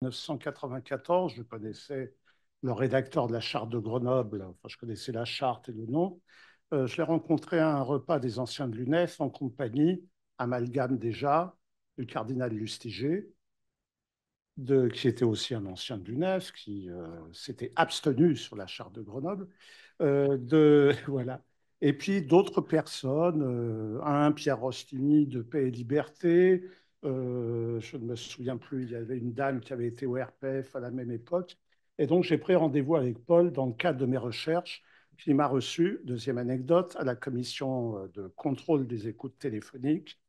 1994, je connaissais le rédacteur de la charte de Grenoble, enfin, je connaissais la charte et le nom. Je l'ai rencontré à un repas des anciens de l'UNEF en compagnie, amalgame déjà, du cardinal Lustiger, qui était aussi un ancien de l'UNEF, qui s'était abstenu sur la charte de Grenoble. Voilà. Et puis d'autres personnes, un Pierre Rostini de Paix et Liberté, je ne me souviens plus, il y avait une dame qui avait été au RPF à la même époque. Et donc j'ai pris rendez-vous avec Paul dans le cadre de mes recherches. Il m'a reçu, deuxième anecdote, à la commission de contrôle des écoutes téléphoniques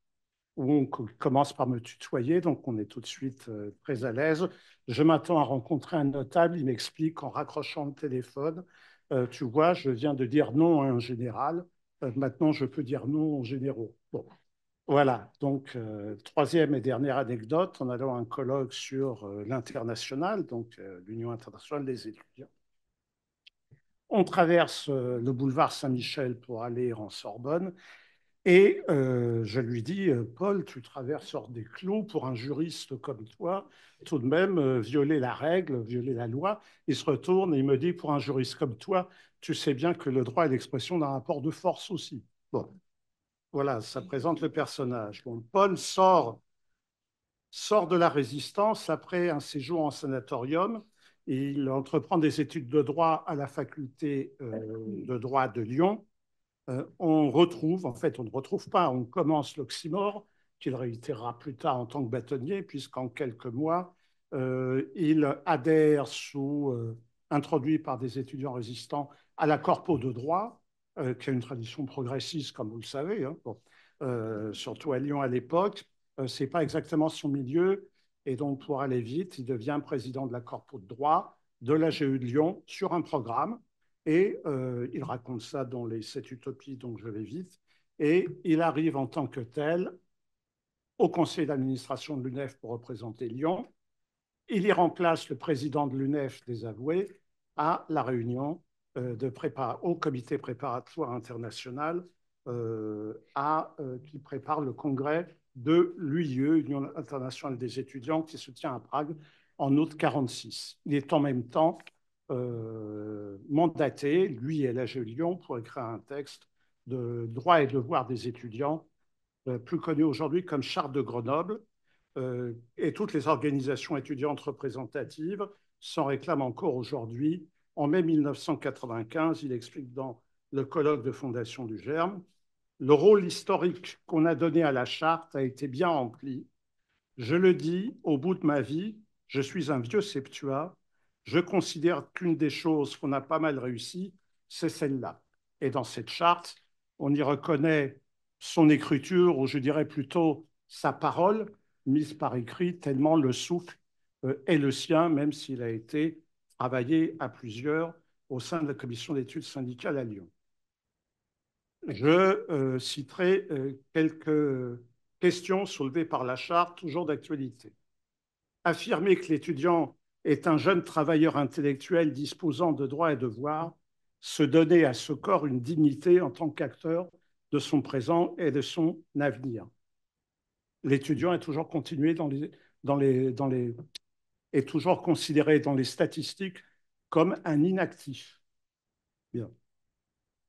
où on commence par me tutoyer, donc on est tout de suite très à l'aise. Je m'attends à rencontrer un notable, il m'explique en raccrochant le téléphone, tu vois, je viens de dire non à un général, maintenant je peux dire non aux généraux. Bon, voilà, donc troisième et dernière anecdote, en allant à un colloque sur l'international, donc l'Union internationale des étudiants. On traverse le boulevard Saint-Michel pour aller en Sorbonne. Et je lui dis, Paul, tu traverses hors des clous pour un juriste comme toi, tout de même, violer la règle, violer la loi. Il se retourne et il me dit, pour un juriste comme toi, tu sais bien que le droit est l'expression d'un rapport de force aussi. Bon, voilà, ça présente le personnage. Bon, Paul sort de la résistance après un séjour en sanatorium. Et il entreprend des études de droit à la faculté de droit de Lyon. On retrouve, en fait, on ne retrouve pas, on commence l'oxymore, qu'il réitérera plus tard en tant que bâtonnier, puisqu'en quelques mois, il adhère introduit par des étudiants résistants à la Corpo de droit, qui a une tradition progressiste, comme vous le savez, hein, bon, surtout à Lyon à l'époque. Ce n'est pas exactement son milieu, et donc pour aller vite, il devient président de la Corpo de droit de l'AGE de Lyon sur un programme et il raconte ça dans les Sept Utopies, donc je vais vite. Et il arrive en tant que tel au conseil d'administration de l'UNEF pour représenter Lyon. Il y remplace le président de l'UNEF désavoué à la réunion au comité préparatoire international qui prépare le congrès de l'UIE, Union internationale des étudiants, qui se tient à Prague en août 1946. Il est en même temps mandaté, lui et l'AGE Lyon, pour écrire un texte de droits et devoirs des étudiants, plus connu aujourd'hui comme Charte de Grenoble, et toutes les organisations étudiantes représentatives s'en réclament encore aujourd'hui. En mai 1995, il explique dans le colloque de fondation du Germe, le rôle historique qu'on a donné à la charte a été bien rempli. Je le dis, au bout de ma vie, je suis un vieux septuat. Je considère qu'une des choses qu'on a pas mal réussi, c'est celle-là. Et dans cette charte, on y reconnaît son écriture, ou je dirais plutôt sa parole, mise par écrit, tellement le souffle est le sien, même s'il a été travaillé à plusieurs au sein de la commission d'études syndicales à Lyon. Je citerai quelques questions soulevées par la charte, toujours d'actualité. Affirmer que l'étudiant est un jeune travailleur intellectuel disposant de droits et devoirs, se donner à ce corps une dignité en tant qu'acteur de son présent et de son avenir. L'étudiant est toujours continué est toujours considéré dans les statistiques comme un inactif. Bien.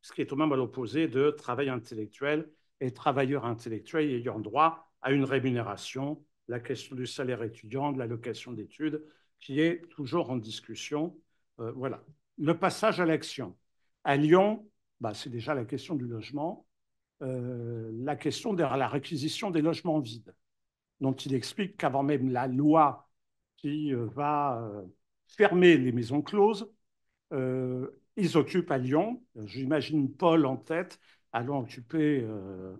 Ce qui est au même à l'opposé de travail intellectuel et travailleur intellectuel ayant droit à une rémunération, la question du salaire étudiant, de l'allocation d'études, qui est toujours en discussion. Voilà. Le passage à l'action. À Lyon, bah, c'est déjà la question du logement, la question de la réquisition des logements vides, dont il explique qu'avant même la loi qui va fermer les maisons closes, ils occupent à Lyon, j'imagine Paul en tête, allant occuper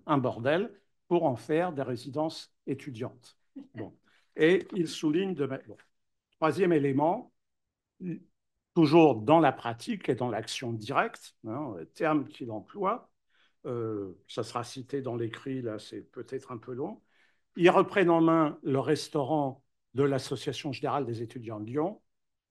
un bordel pour en faire des résidences étudiantes. Bon. Et il souligne bon. Troisième élément, toujours dans la pratique et dans l'action directe, hein, terme qu'il emploie, ça sera cité dans l'écrit, là c'est peut-être un peu long, ils reprennent en main le restaurant de l'Association générale des étudiants de Lyon,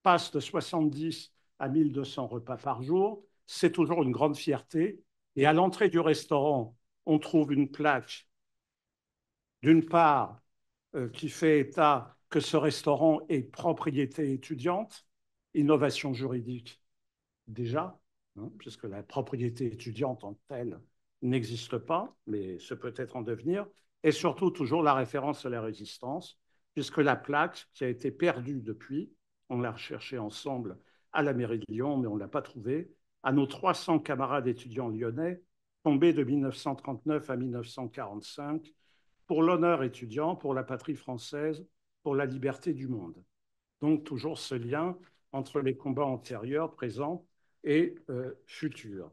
passe de 70 à 1200 repas par jour. C'est toujours une grande fierté. Et à l'entrée du restaurant, on trouve une plaque, d'une part, qui fait état que ce restaurant est propriété étudiante, innovation juridique déjà, hein, puisque la propriété étudiante en telle n'existe pas, mais ce peut être en devenir, et surtout toujours la référence à la résistance, puisque la plaque qui a été perdue depuis, on l'a recherchée ensemble à la mairie de Lyon, mais on ne l'a pas trouvée, à nos 300 camarades étudiants lyonnais, tombés de 1939 à 1945, pour l'honneur étudiant, pour la patrie française, pour la liberté du monde. Donc toujours ce lien entre les combats antérieurs, présents et futurs.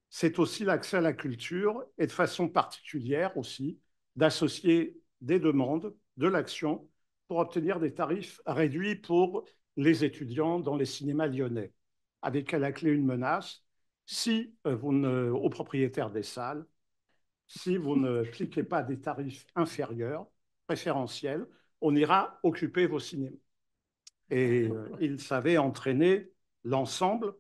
C'est aussi l'accès à la culture et de façon particulière aussi d'associer des demandes, de l'action pour obtenir des tarifs réduits pour les étudiants dans les cinémas lyonnais, avec à la clé une menace. Si vous ne, aux propriétaires des salles, si vous ne cliquez pas des tarifs inférieurs, préférentiels, on ira occuper vos cinémas. Et il savait entraîner l'ensemble,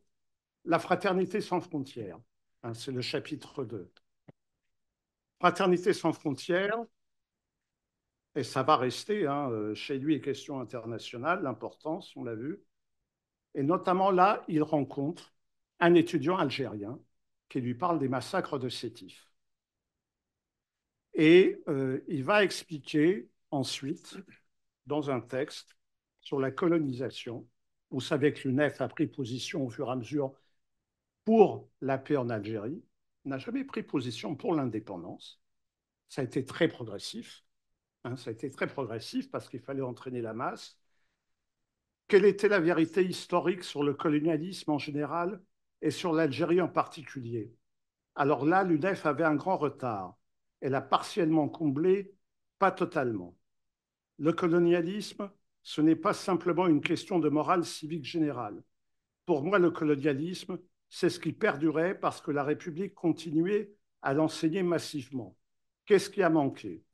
la fraternité sans frontières. Hein, c'est le chapitre 2. Fraternité sans frontières, et ça va rester, hein, chez lui, question internationale, l'importance, on l'a vu. Et notamment là, il rencontre un étudiant algérien qui lui parle des massacres de Sétif. Et il va expliquer ensuite, dans un texte sur la colonisation, vous savez que l'UNEF a pris position au fur et à mesure pour la paix en Algérie, n'a jamais pris position pour l'indépendance. Ça a été très progressif. Hein, ça a été très progressif parce qu'il fallait entraîner la masse. Quelle était la vérité historique sur le colonialisme en général et sur l'Algérie en particulier? Alors là, l'UNEF avait un grand retard. Elle a partiellement comblé, pas totalement. Le colonialisme, ce n'est pas simplement une question de morale civique générale. Pour moi, le colonialisme, c'est ce qui perdurait parce que la République continuait à l'enseigner massivement. Qu'est-ce qui a manqué?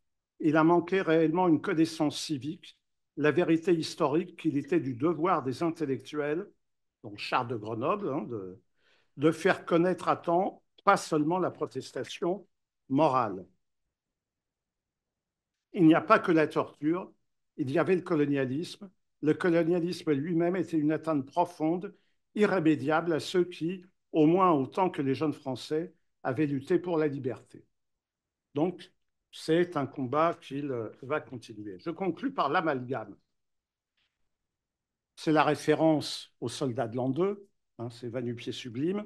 Il a manqué réellement une connaissance civique, la vérité historique qu'il était du devoir des intellectuels, donc Charles de Grenoble, hein, de faire connaître à temps pas seulement la protestation morale. Il n'y a pas que la torture, il y avait le colonialisme. Le colonialisme lui-même était une atteinte profonde, irrémédiable à ceux qui, au moins autant que les jeunes Français, avaient lutté pour la liberté. Donc, c'est un combat qu'il va continuer. Je conclus par l'amalgame. C'est la référence aux soldats de l'an 2, hein, c'est Va-nu-pieds sublime.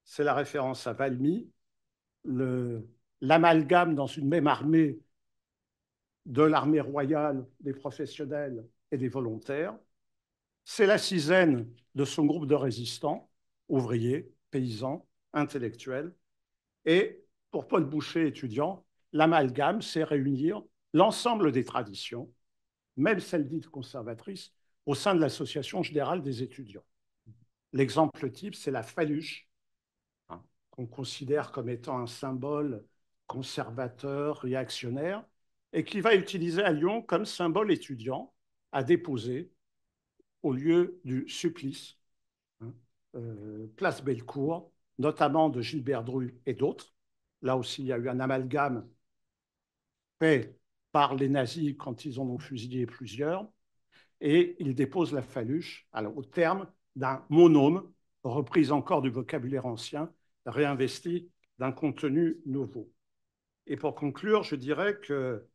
C'est la référence à Valmy, l'amalgame dans une même armée de l'armée royale, des professionnels et des volontaires. C'est la sisaine de son groupe de résistants, ouvriers, paysans, intellectuels. Et pour Paul Boucher, étudiant, l'amalgame, c'est réunir l'ensemble des traditions, même celles dites conservatrices, au sein de l'Association générale des étudiants. L'exemple type, c'est la Faluche, hein, qu'on considère comme étant un symbole conservateur, réactionnaire, et qui va utiliser à Lyon comme symbole étudiant à déposer au lieu du supplice, hein, place Bellecour, notamment de Gilbert Dru et d'autres. Là aussi, il y a eu un amalgame fait par les nazis quand ils en ont fusillé plusieurs, et ils déposent la Faluche alors, au terme d'un monôme, reprise encore du vocabulaire ancien, réinvesti d'un contenu nouveau. Et pour conclure, je dirais que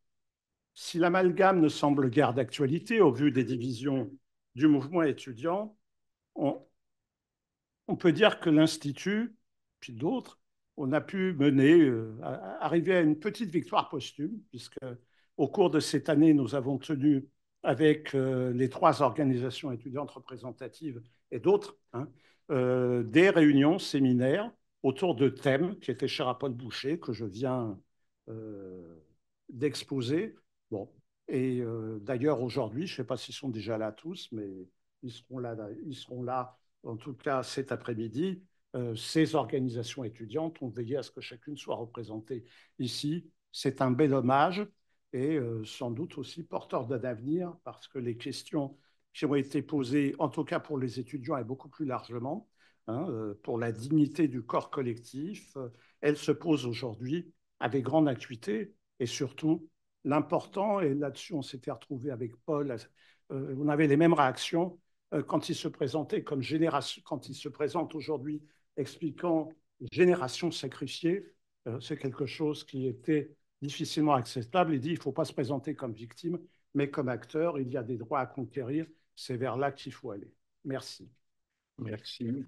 si l'amalgame ne semble guère d'actualité au vu des divisions du mouvement étudiant, on, on peut dire que l'Institut, puis d'autres, on a pu mener, arriver à une petite victoire posthume, puisque au cours de cette année, nous avons tenu avec les 3 organisations étudiantes représentatives et d'autres, hein, des réunions, séminaires autour de thèmes qui étaient chers à Paul Boucher, que je viens euh, d'exposer. Bon. Et d'ailleurs, aujourd'hui, je ne sais pas s'ils sont déjà là tous, mais ils seront là en tout cas cet après-midi. Ces organisations étudiantes ont veillé à ce que chacune soit représentée ici. C'est un bel hommage et sans doute aussi porteur d'un avenir parce que les questions qui ont été posées, en tout cas pour les étudiants et beaucoup plus largement, hein, pour la dignité du corps collectif, elles se posent aujourd'hui avec grande acuité et surtout l'important, et là-dessus on s'était retrouvé avec Paul, on avait les mêmes réactions quand il se présentait comme génération, quand il se présente aujourd'hui expliquant génération sacrifiée, c'est quelque chose qui était difficilement acceptable. Il dit il ne faut pas se présenter comme victime, mais comme acteur, il y a des droits à conquérir, c'est vers là qu'il faut aller. Merci. Merci.